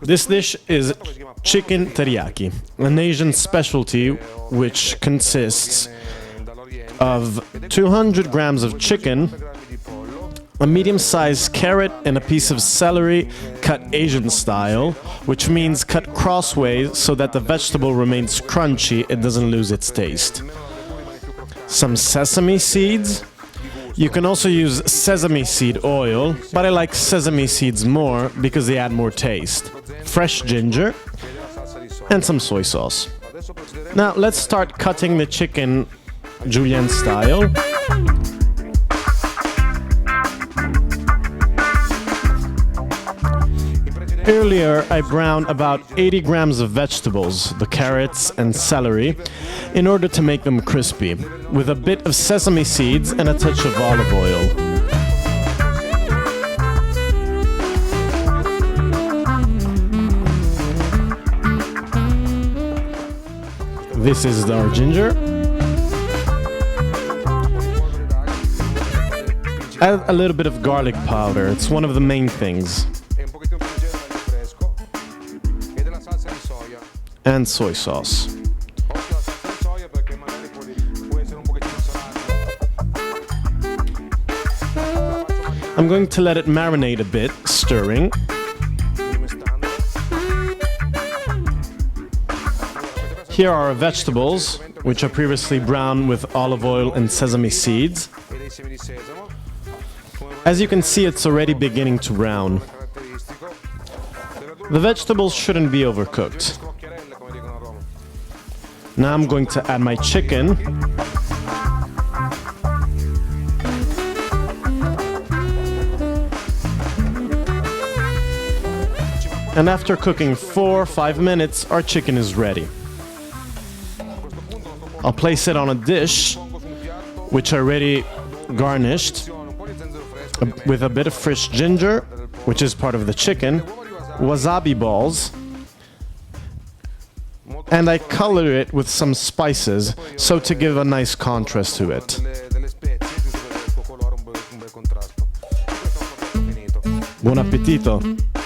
This dish is chicken teriyaki, an Asian specialty which consists of 200 grams of chicken, a medium-sized carrot, and a piece of celery cut Asian style, which means cut crossways so that the vegetable remains crunchy and doesn't lose its taste. Some sesame seeds. You can also use sesame seed oil, but I like sesame seeds more because they add more taste. Fresh ginger and some soy sauce. Now let's start cutting the chicken julienne style. Earlier, I browned about 80 grams of vegetables, the carrots and celery, in order to make them crispy, with a bit of sesame seeds and a touch of olive oil. This is our ginger. Add a little bit of garlic powder, it's one of the main things. And soy sauce. I'm going to let it marinate a bit, stirring. Here are our vegetables, which are previously browned with olive oil and sesame seeds. As you can see, it's already beginning to brown. The vegetables shouldn't be overcooked. Now I'm going to add my chicken. And after cooking 4 or 5 minutes, our chicken is ready. I'll place it on a dish, which I already garnished with a bit of fresh ginger, which is part of the chicken, wasabi balls, and I color it with some spices, so to give a nice contrast to it. Buon appetito!